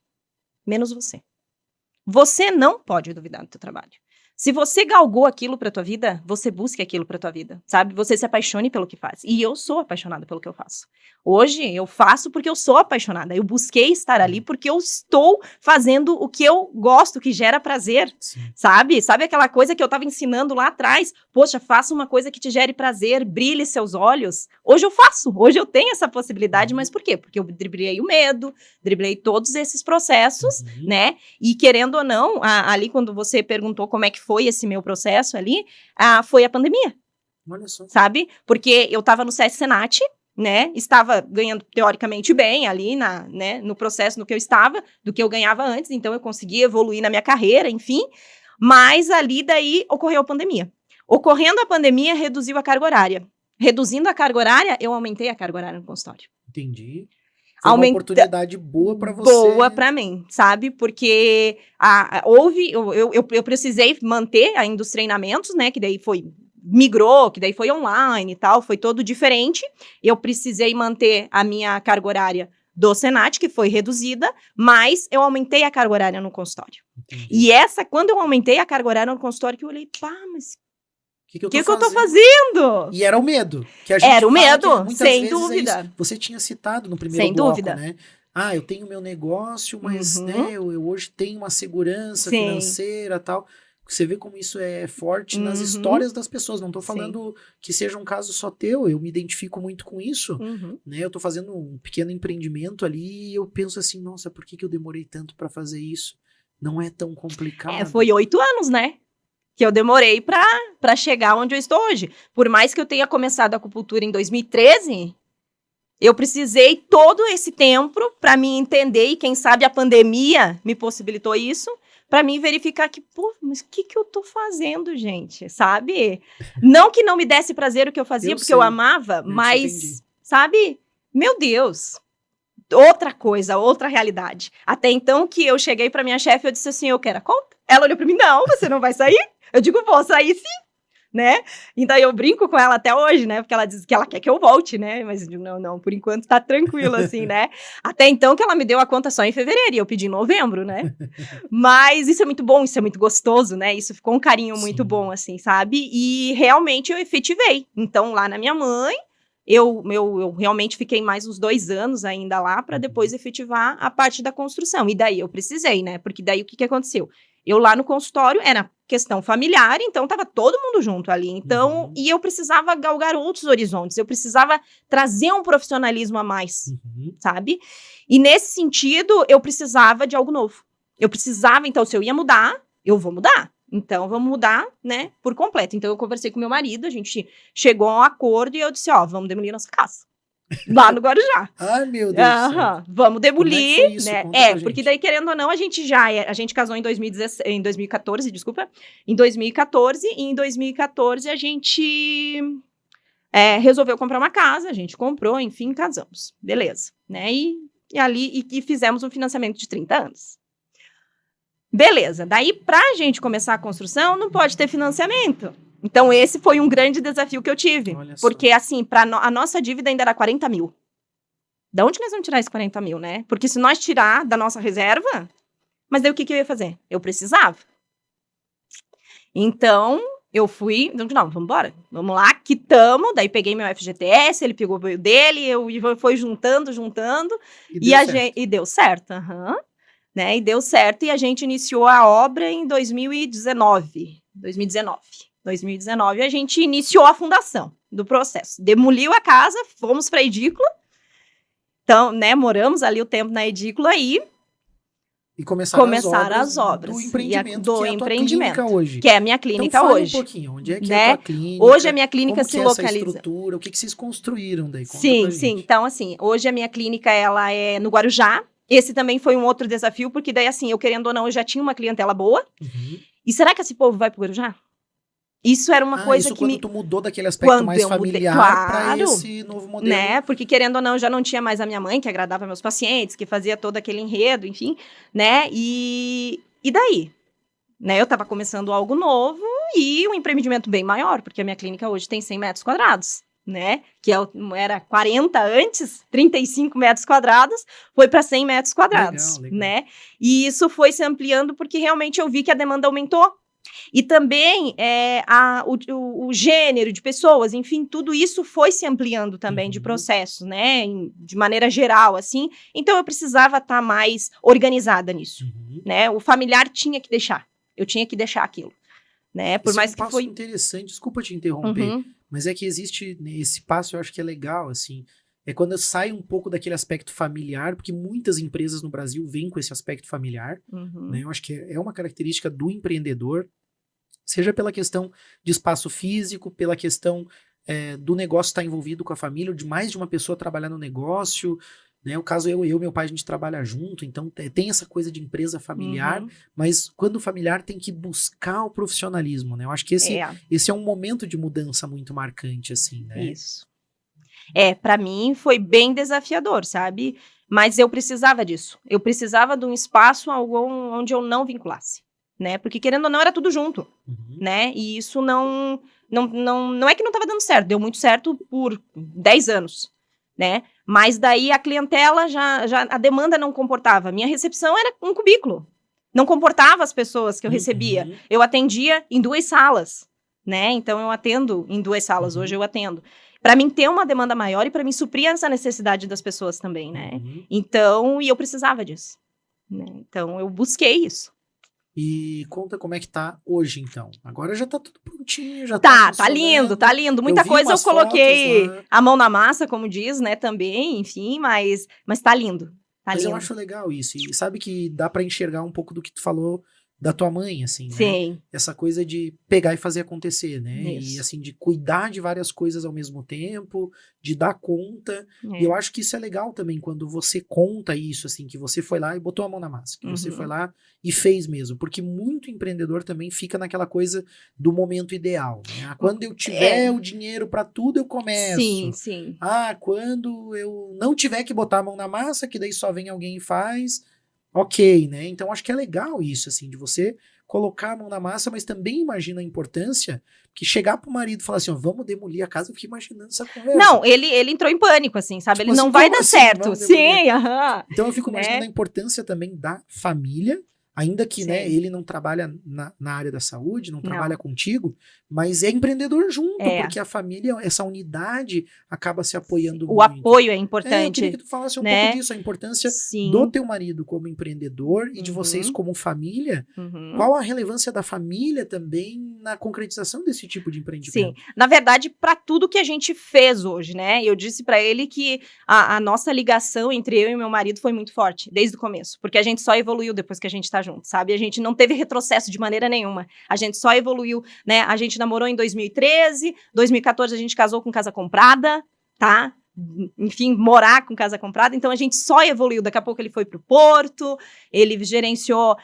B: menos você. Você não pode duvidar do seu trabalho. Se você galgou aquilo pra tua vida, você busque aquilo pra tua vida, sabe? Você se apaixone pelo que faz. E eu sou apaixonada pelo que eu faço. Hoje eu faço porque eu sou apaixonada. Eu busquei estar ali porque eu estou fazendo o que eu gosto, que gera prazer,
A: Sim.
B: sabe? Sabe aquela coisa que eu tava ensinando lá atrás? Poxa, faça uma coisa que te gere prazer, brilhe seus olhos. Hoje eu faço, hoje eu tenho essa possibilidade, mas por quê? Porque eu driblei o medo, driblei todos esses processos, né? E querendo ou não, ali quando você perguntou como é que foi esse meu processo ali, foi a pandemia.
A: Olha só.
B: Sabe? Porque eu tava no SESC Senat, né? Estava ganhando teoricamente bem ali né, no processo no que eu estava, do que eu ganhava antes, então eu consegui evoluir na minha carreira, enfim. Mas ali daí ocorreu a pandemia. Ocorrendo a pandemia, reduziu a carga horária. Reduzindo a carga horária, eu aumentei a carga horária no consultório.
A: Entendi. Foi uma oportunidade boa para você.
B: Boa para mim, sabe? Porque eu precisei manter ainda dos treinamentos, né? Que daí migrou, que daí foi online e tal, foi todo diferente. Eu precisei manter a minha carga horária do Senat, que foi reduzida, mas eu aumentei a carga horária no consultório.
A: Entendi.
B: E quando eu aumentei a carga horária no consultório, que eu olhei, mas
A: o que
B: eu tô fazendo?
A: E era o medo. Que a gente
B: era o medo,
A: muitas
B: sem
A: vezes
B: dúvida.
A: Você tinha citado no primeiro
B: Sem
A: bloco,
B: dúvida.
A: né? Eu tenho meu negócio, mas né, eu hoje tenho uma segurança financeira e tal. Você vê como isso é forte nas histórias das pessoas. Não tô falando que seja um caso só teu, eu me identifico muito com isso. Né? Eu tô fazendo um pequeno empreendimento ali e eu penso assim, nossa, por que eu demorei tanto para fazer isso? Não é tão complicado.
B: Foi 8 anos, né? Que eu demorei pra chegar onde eu estou hoje. Por mais que eu tenha começado a acupuntura em 2013, eu precisei todo esse tempo para me entender, e quem sabe a pandemia me possibilitou isso, para mim verificar que, mas o que eu tô fazendo, gente, sabe? Não que não me desse prazer o que eu fazia, porque eu amava, mas, sabe? Meu Deus, outra coisa, outra realidade. Até então que eu cheguei para minha chefe, eu disse assim, eu quero a conta. Ela olhou para mim, não, você não vai sair? Eu digo, vou sair sim. Né? Então eu brinco com ela até hoje, né? Porque ela diz que ela quer que eu volte, né? Mas eu digo, não, por enquanto tá tranquilo, assim, né? Até então que ela me deu a conta só em fevereiro, e eu pedi em novembro, né? Mas isso é muito bom, isso é muito gostoso, né? Isso ficou um carinho muito bom, assim, sabe? E realmente eu efetivei. Então, lá na minha mãe, eu realmente fiquei mais uns 2 anos ainda lá para depois efetivar a parte da construção. E daí eu precisei, né? Porque daí o que aconteceu? Eu lá no consultório era questão familiar, então tava todo mundo junto ali. Então, e eu precisava galgar outros horizontes, eu precisava trazer um profissionalismo a mais, sabe? E nesse sentido, eu precisava de algo novo. Eu precisava, então, se eu ia mudar, eu vou mudar. Então, vamos mudar, né, por completo. Então, eu conversei com meu marido, a gente chegou a um acordo e eu disse, vamos demolir nossa casa. Lá no Guarujá.
A: Ai, meu Deus do céu.
B: Vamos demolir,
A: como é que foi isso?
B: né?
A: Conta
B: Porque daí, querendo ou não, a gente casou em 2014, desculpa. Em 2014, e em 2014 a gente resolveu comprar uma casa, a gente comprou, enfim, casamos. Beleza, né? E fizemos um financiamento de 30 anos. Beleza, daí pra gente começar a construção, não pode ter financiamento. Então, esse foi um grande desafio que eu tive. Porque, assim, a nossa dívida ainda era 40 mil. Da onde nós vamos tirar esses 40 mil, né? Porque se nós tirar da nossa reserva, mas daí o que eu ia fazer? Eu precisava. Então, eu fui, não, vamos embora. Vamos lá, quitamos, daí peguei meu FGTS, ele pegou o dele, foi juntando, e deu certo. Né? E deu certo, e a gente iniciou a obra em 2019. 2019 a gente iniciou a fundação. do processo. Demoliu a casa, fomos para a edícula. Então, né, moramos ali o tempo na edícula e começaram as obras
A: do empreendimento,
B: do
A: que é a tua
B: empreendimento,
A: clínica hoje.
B: que é a minha
A: Então
B: clínica
A: fala
B: hoje.
A: um pouquinho, onde é que é
B: Né?
A: a tua clínica?
B: Hoje a minha clínica
A: como
B: se
A: que é essa
B: localiza.
A: estrutura? O que vocês construíram daí? Conta
B: Sim,
A: pra
B: sim.
A: gente.
B: Então, assim, hoje a minha clínica, ela é no Guarujá. Esse também foi um outro desafio, porque daí, assim, eu querendo ou não, eu já tinha uma clientela boa.
A: Uhum.
B: E será que esse povo vai pro Guarujá? Isso era uma coisa
A: isso
B: que
A: quando tu mudou daquele aspecto mais familiar para
B: claro,
A: esse novo modelo.
B: né? Porque querendo ou não, eu já não tinha mais a minha mãe, que agradava meus pacientes, que fazia todo aquele enredo, enfim, né? E daí? Né? Eu estava começando algo novo e um empreendimento bem maior, porque a minha clínica hoje tem 100 metros quadrados, né? Que era 40 antes, 35 metros quadrados, foi para 100 metros quadrados,
A: Legal.
B: né? E isso foi se ampliando porque realmente eu vi que a demanda aumentou. E também o gênero de pessoas, enfim, tudo isso foi se ampliando também de processos, né? De maneira geral, assim. Então, eu precisava estar mais organizada nisso, né? O familiar tinha que deixar. Eu tinha que deixar aquilo, né? Por mais que foi
A: interessante, desculpa te interromper, mas é que existe esse passo, eu acho que é legal, assim. É quando sai um pouco daquele aspecto familiar, porque muitas empresas no Brasil vêm com esse aspecto familiar, né? Eu acho que é uma característica do empreendedor, seja pela questão de espaço físico, pela questão do negócio estar envolvido com a família, ou de mais de uma pessoa trabalhar no negócio, né? O caso eu e meu pai, a gente trabalha junto, então tem essa coisa de empresa familiar, mas quando o familiar tem que buscar o profissionalismo, né? Eu acho que esse é um momento de mudança muito marcante, assim, né?
B: Isso. Para mim foi bem desafiador, sabe? Mas eu precisava disso. Eu precisava de um espaço onde eu não vinculasse, né? Porque querendo ou não era tudo junto, né? E isso não é que não estava dando certo, deu muito certo por 10 anos, né? Mas daí a clientela já a demanda não comportava. Minha recepção era um cubículo. Não comportava as pessoas que eu recebia. Eu atendia em 2 salas, né? Então eu atendo em 2 salas, hoje eu atendo. Para mim ter uma demanda maior e para mim suprir essa necessidade das pessoas também, né? Então, e eu precisava disso, né? Então eu busquei isso.
A: E conta como é que tá hoje, então. Agora já tá tudo prontinho, já
B: tá lindo, tá lindo. Muita coisa eu coloquei a mão na massa, como diz, né, também, enfim, mas tá lindo.
A: Mas eu acho legal isso. E sabe que dá pra enxergar um pouco do que tu falou da tua mãe, assim, né?
B: Sim.
A: Essa coisa de pegar e fazer acontecer, né?
B: Isso.
A: E, assim, de cuidar de várias coisas ao mesmo tempo, de dar conta. E eu acho que isso é legal também, quando você conta isso, assim, que você foi lá e botou a mão na massa, que você foi lá e fez mesmo. Porque muito empreendedor também fica naquela coisa do momento ideal, né? Quando eu tiver o dinheiro pra tudo, eu começo.
B: Sim, sim.
A: Quando eu não tiver que botar a mão na massa, que daí só vem alguém e faz... Ok, né? Então acho que é legal isso, assim, de você colocar a mão na massa, mas também imagina a importância que chegar pro marido e falar assim, ó, vamos demolir a casa, eu fiquei imaginando essa conversa.
B: Não, ele entrou em pânico, assim, sabe?
A: Tipo
B: ele não
A: assim,
B: vai dar
A: assim,
B: certo. Sim, aham.
A: Então eu fico imaginando a importância também da família, ainda que, né, ele não trabalha na área da saúde, não trabalha contigo, mas é empreendedor junto, porque a família, essa unidade acaba se apoiando muito.
B: O apoio é importante.
A: Eu queria que tu falasse um pouco disso, a importância do teu marido como empreendedor e de vocês como família. Qual a relevância da família também na concretização desse tipo de empreendimento?
B: Sim, na verdade, para tudo que a gente fez hoje, né? Eu disse para ele que a nossa ligação entre eu e meu marido foi muito forte, desde o começo, porque a gente só evoluiu depois que a gente tá junto, sabe? A gente não teve retrocesso de maneira nenhuma. A gente só evoluiu, né? A gente namorou em 2013, 2014 a gente casou com casa comprada, tá? Enfim, morar com casa comprada, então a gente só evoluiu. Daqui a pouco ele foi para o Porto, ele gerenciou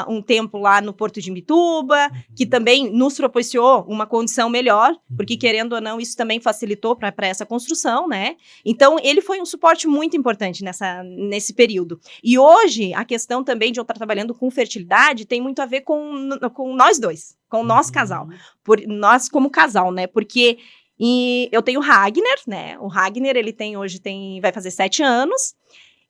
B: um tempo lá no Porto de Imbituba, que também nos propiciou uma condição melhor, porque querendo ou não, isso também facilitou para essa construção, né? Então ele foi um suporte muito importante nesse período. E hoje, a questão também de eu estar trabalhando com fertilidade tem muito a ver com nós dois, com o nosso casal, nós como casal, né? Porque e eu tenho o Ragner, né? O Ragner, ele vai fazer 7 anos,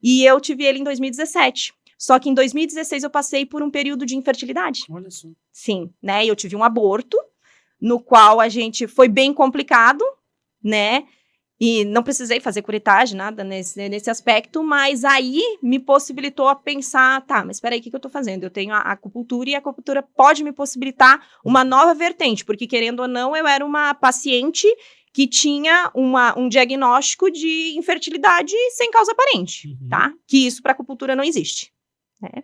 B: e eu tive ele em 2017. Só que em 2016 eu passei por um período de infertilidade.
A: Olha só.
B: Sim, né? Eu tive um aborto, no qual foi bem complicado, né? E não precisei fazer curetagem, nada nesse aspecto, mas aí me possibilitou a pensar, tá, mas espera aí, o que eu tô fazendo? Eu tenho a acupuntura e a acupuntura pode me possibilitar uma nova vertente, porque querendo ou não, eu era uma paciente que tinha um diagnóstico de infertilidade sem causa aparente, tá? Que isso para acupuntura não existe, né?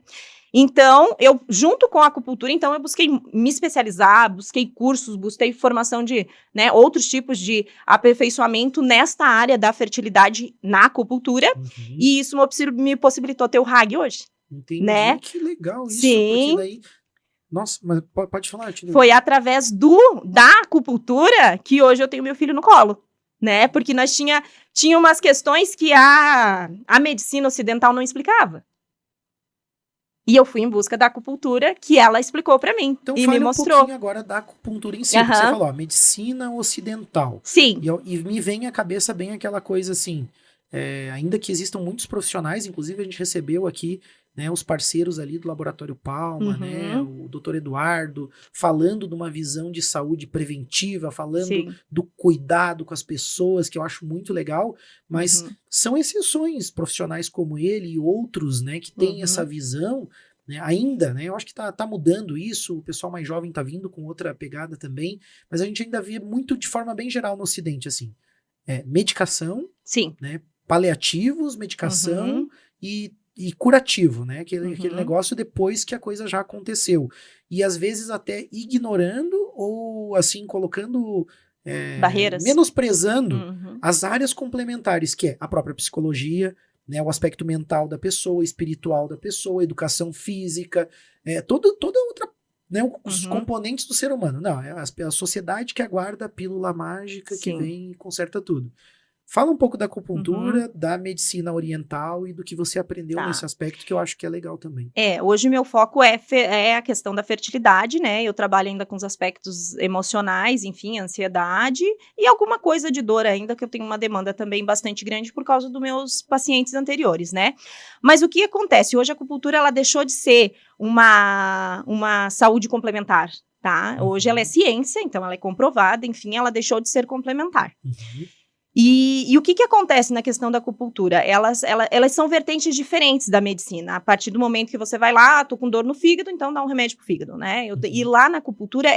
B: Então, eu, junto com a acupuntura, então eu busquei me especializar, busquei cursos, busquei formação de, né, outros tipos de aperfeiçoamento nesta área da fertilidade na acupuntura, e isso me possibilitou ter o RAG hoje.
A: Entendi,
B: né?
A: Que legal isso,
B: Sim.
A: porque daí... Nossa, mas pode falar.
B: Foi através da acupuntura que hoje eu tenho meu filho no colo, né? Porque nós tinha umas questões que a medicina ocidental não explicava. E eu fui em busca da acupuntura, que ela explicou pra mim,
A: então,
B: e me mostrou.
A: Um pouquinho agora da acupuntura em si, porque você falou, medicina ocidental.
B: Sim.
A: E me vem à cabeça bem aquela coisa assim, ainda que existam muitos profissionais, inclusive a gente recebeu aqui, né, os parceiros ali do Laboratório Palma, né, o Dr. Eduardo, falando de uma visão de saúde preventiva, falando do cuidado com as pessoas, que eu acho muito legal, mas são exceções profissionais como ele e outros, né, que têm essa visão, né, ainda, né, eu acho que tá mudando isso, o pessoal mais jovem tá vindo com outra pegada também, mas a gente ainda vê muito de forma bem geral no Ocidente, assim, medicação, né, paliativos, medicação e curativo, né? Aquele negócio depois que a coisa já aconteceu. E às vezes até ignorando ou assim, colocando
B: barreiras,
A: menosprezando as áreas complementares, que é a própria psicologia, né? O aspecto mental da pessoa, espiritual da pessoa, educação física, toda outra, né? Os componentes do ser humano. Não, é a sociedade que aguarda a pílula mágica que vem e conserta tudo. Fala um pouco da acupuntura, da medicina oriental e do que você aprendeu nesse aspecto, que eu acho que é legal também.
B: Hoje meu foco é a questão da fertilidade, né? Eu trabalho ainda com os aspectos emocionais, enfim, ansiedade e alguma coisa de dor ainda, que eu tenho uma demanda também bastante grande por causa dos meus pacientes anteriores, né? Mas o que acontece? Hoje a acupuntura, ela deixou de ser uma saúde complementar, tá? Hoje ela é ciência, então ela é comprovada, enfim, ela deixou de ser complementar. E o que acontece na questão da acupuntura? Elas são vertentes diferentes da medicina. A partir do momento que você vai lá, tô com dor no fígado, então dá um remédio pro fígado, né? E lá na acupuntura,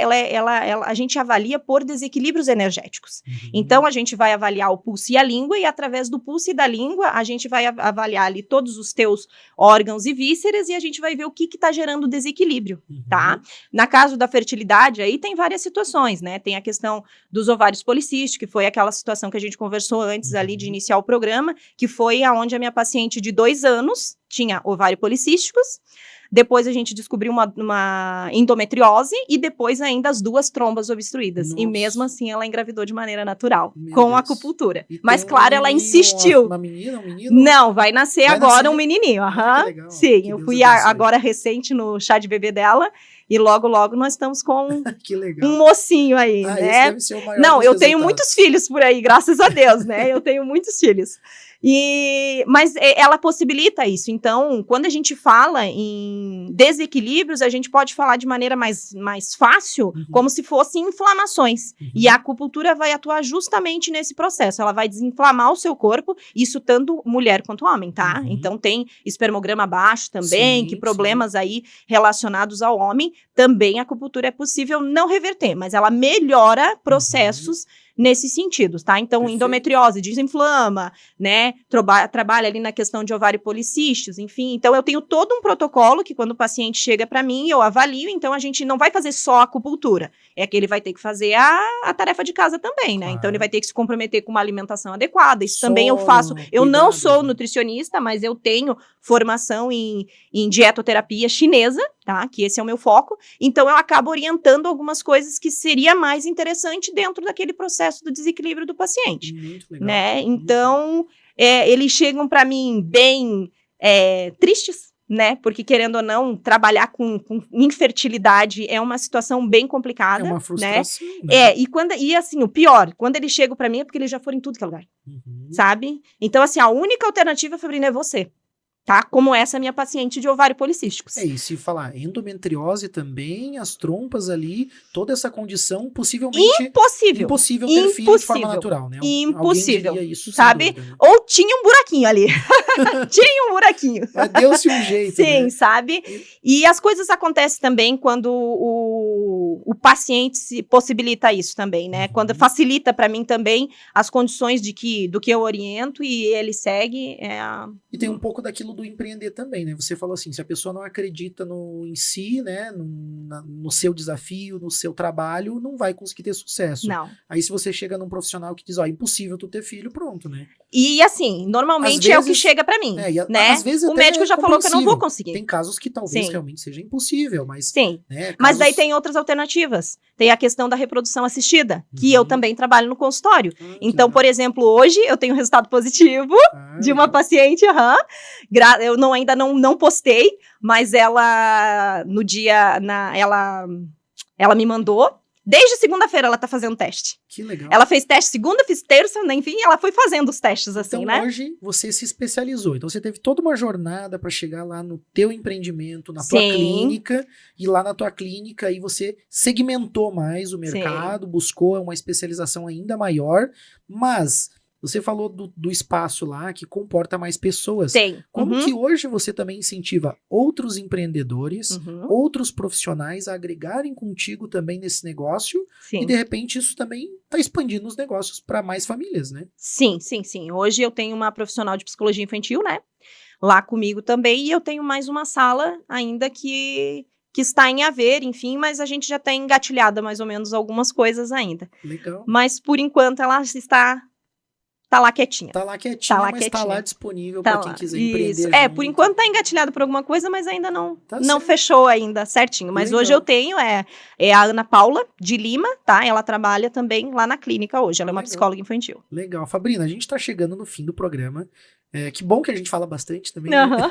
B: a gente avalia por desequilíbrios energéticos. Então, a gente vai avaliar o pulso e a língua, e através do pulso e da língua, a gente vai avaliar ali todos os teus órgãos e vísceras, e a gente vai ver o que tá gerando desequilíbrio, tá? Na caso da fertilidade, aí tem várias situações, né? Tem a questão dos ovários policísticos, que foi aquela situação que a gente conversou antes ali de iniciar o programa, que foi aonde a minha paciente de 2 anos tinha ovário policísticos, depois a gente descobriu uma endometriose e depois ainda as 2 trombas obstruídas. E mesmo assim ela engravidou de maneira natural, com a acupuntura. Mas claro, ela insistiu.
A: Uma menina, um menino?
B: Não, vai nascer agora um menininho. Sim,
A: que
B: eu
A: Deus
B: fui agora recente no chá de bebê dela. E logo, logo nós estamos com um mocinho aí, né?
A: Esse deve ser o maior
B: Não, eu tenho
A: resultados.
B: muitos filhos por aí, graças a Deus, né? Eu tenho muitos filhos. Mas ela possibilita isso. Então, quando a gente fala em desequilíbrios, a gente pode falar de maneira mais fácil, como se fossem inflamações. E a acupuntura vai atuar justamente nesse processo. Ela vai desinflamar o seu corpo, isso tanto mulher quanto homem, tá? Então, tem espermograma baixo também, que problemas aí relacionados ao homem, também a acupuntura é possível não reverter, mas ela melhora processos nesses sentidos, tá? Então, endometriose desinflama, né? Trabalha ali na questão de ovário policísticos, enfim. Então, eu tenho todo um protocolo que quando o paciente chega para mim, eu avalio, então a gente não vai fazer só acupuntura, é que ele vai ter que fazer a tarefa de casa também, né? Então, ele vai ter que se comprometer com uma alimentação adequada. Isso também eu faço. Eu não sou nutricionista, mas eu tenho formação em dietoterapia chinesa, tá? Que esse é o meu foco. Então, eu acabo orientando algumas coisas que seria mais interessante dentro daquele processo do desequilíbrio do paciente.
A: Muito legal.
B: Né? Então, eles chegam para mim bem tristes, né? Porque, querendo ou não, trabalhar com infertilidade é uma situação bem complicada.
A: É uma frustração,
B: né? E assim, o pior, quando eles chegam para mim é porque eles já foram em tudo que é lugar. Sabe? Então, assim, a única alternativa, Fabrina, é você. tá? Como essa minha paciente de ovário policísticos.
A: É isso, e falar endometriose também, as trompas ali, toda essa condição possivelmente
B: Impossível.
A: ter filho de forma
B: Impossível.
A: natural, né?
B: Impossível.
A: Alguém diria isso, sem
B: Sabe?
A: dúvida, né?
B: Ou tinha um buraquinho ali. Tinha um buraquinho.
A: Mas deu-se um jeito,
B: Sim,
A: né?
B: sabe? E as coisas acontecem também quando o paciente se possibilita isso também, né?
A: Uhum.
B: Quando facilita para mim também as condições do que eu oriento e ele segue.
A: E tem um pouco daquilo do empreender também, né? Você falou assim, se a pessoa não acredita em si, né? No seu desafio, no seu trabalho, não vai conseguir ter sucesso.
B: Não.
A: Aí se você chega num profissional que diz, ó, impossível tu ter filho, pronto, né?
B: E assim, normalmente é o que chega para mim, né?
A: Às vezes
B: O
A: até
B: médico já falou que eu não vou conseguir.
A: Tem casos que talvez
B: Sim.
A: realmente seja impossível, mas...
B: Sim,
A: né,
B: mas daí tem outras alternativas. Tem a questão da reprodução assistida, que eu também trabalho no consultório. Então, por exemplo, hoje eu tenho um resultado positivo de uma paciente, eu ainda não postei, mas ela, no dia, ela me mandou. Desde segunda-feira ela tá fazendo teste.
A: Que legal.
B: Ela fez teste segunda, fiz terça, enfim, ela foi fazendo os testes assim,
A: então,
B: né?
A: hoje você se especializou. Então você teve toda uma jornada para chegar lá no teu empreendimento, na tua
B: Sim.
A: clínica, e lá na tua clínica aí você segmentou mais o mercado, buscou uma especialização ainda maior, mas você falou do espaço lá que comporta mais pessoas.
B: Tem.
A: Como que hoje você também incentiva outros empreendedores, outros profissionais a agregarem contigo também nesse negócio?
B: Sim.
A: E de repente isso também está expandindo os negócios para mais famílias, né?
B: Sim. Hoje eu tenho uma profissional de psicologia infantil, né? Lá comigo também, e eu tenho mais uma sala ainda que está em haver, enfim, mas a gente já tem engatilhada mais ou menos algumas coisas ainda.
A: Legal.
B: Mas por enquanto ela está lá quietinha.
A: Tá lá quietinha, mas
B: quietinha.
A: tá lá disponível para quem quiser empreender.
B: Isso. Por enquanto tá engatilhado por alguma coisa, mas ainda não
A: certo.
B: fechou ainda certinho. Mas
A: Legal.
B: hoje eu tenho, a Ana Paula de Lima, tá? Ela trabalha também lá na clínica hoje, ela é uma psicóloga infantil.
A: Legal. Fabrina, a gente tá chegando no fim do programa. Que bom que a gente fala bastante também,
B: Uhum.
A: né?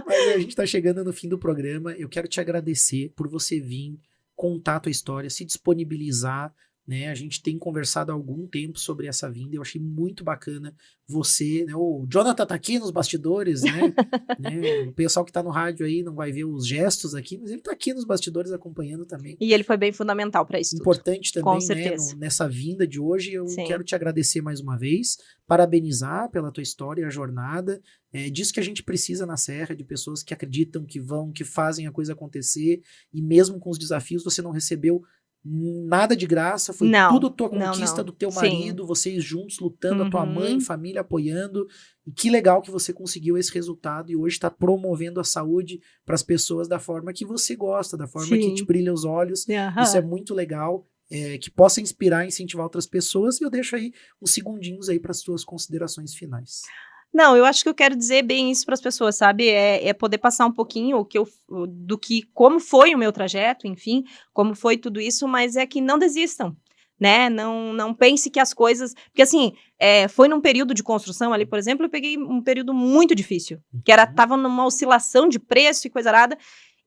A: Mas a gente tá chegando no fim do programa. Eu quero te agradecer por você vir, contar a tua história, se disponibilizar, né? A gente tem conversado há algum tempo sobre essa vinda, eu achei muito bacana você, né? O Jonathan tá aqui nos bastidores, né? O pessoal que tá no rádio aí não vai ver os gestos aqui, mas ele tá aqui nos bastidores acompanhando também.
B: E ele foi bem fundamental para isso.
A: Importante
B: tudo.
A: também,
B: Com certeza.
A: né? Nessa vinda de hoje, eu
B: Sim.
A: quero te agradecer mais uma vez, parabenizar pela tua história e a jornada. Disso que a gente precisa na Serra, de pessoas que acreditam, que vão, que fazem a coisa acontecer, e mesmo com os desafios, você não recebeu nada de graça, foi tudo tua conquista do teu marido, vocês juntos lutando, a tua mãe, família apoiando, e que legal que você conseguiu esse resultado e hoje está promovendo a saúde para as pessoas da forma que você gosta, da forma que te brilha os olhos. Isso é muito legal, que possa inspirar e incentivar outras pessoas, e eu deixo aí uns segundinhos aí para as tuas considerações finais.
B: Não, eu acho que eu quero dizer bem isso para as pessoas, sabe? É poder passar um pouquinho como foi o meu trajeto, enfim, como foi tudo isso, mas é que não desistam, né? Não pense que as coisas... Porque assim, foi num período de construção ali, por exemplo, eu peguei um período muito difícil, que tava numa oscilação de preço e coisa arada,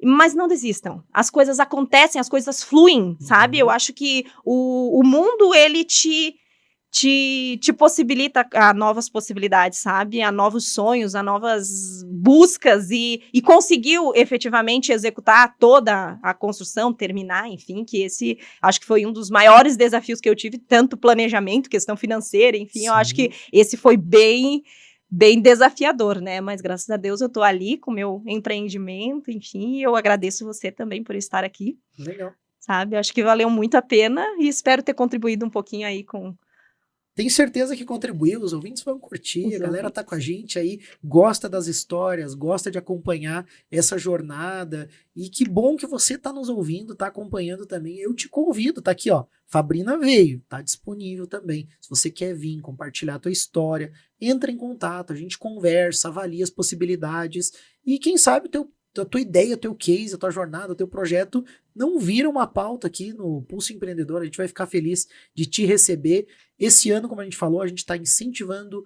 B: mas não desistam. As coisas acontecem, as coisas fluem, sabe? Eu acho que o mundo, ele te possibilita a novas possibilidades, sabe? A novos sonhos, a novas buscas e conseguiu efetivamente executar toda a construção, terminar, enfim, que esse acho que foi um dos maiores desafios que eu tive, tanto planejamento, questão financeira, enfim, eu acho que esse foi bem desafiador, né? Mas graças a Deus eu tô ali com o meu empreendimento, enfim, e eu agradeço você também por estar aqui.
A: Legal.
B: Sabe? Eu acho que valeu muito a pena e espero ter contribuído um pouquinho aí com...
A: Tenho certeza que contribuiu, os ouvintes vão curtir, a galera tá com a gente aí, gosta das histórias, gosta de acompanhar essa jornada, e que bom que você tá nos ouvindo, tá acompanhando também, eu te convido, tá aqui ó, Fabrina veio, tá disponível também, se você quer vir compartilhar a tua história, entra em contato, a gente conversa, avalia as possibilidades, e quem sabe a tua ideia, o teu case, a tua jornada, o teu projeto não vira uma pauta aqui no Pulso Empreendedor, a gente vai ficar feliz de te receber. Esse ano, como a gente falou, a gente está incentivando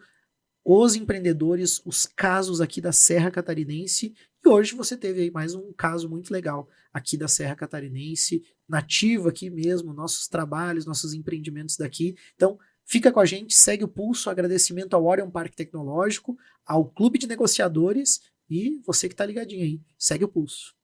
A: os empreendedores, os casos aqui da Serra Catarinense, e hoje você teve aí mais um caso muito legal aqui da Serra Catarinense, nativo aqui mesmo, nossos trabalhos, nossos empreendimentos daqui. Então, fica com a gente, segue o Pulso, agradecimento ao Orion Parque Tecnológico, ao Clube de Negociadores E você que tá ligadinho aí, segue o pulso.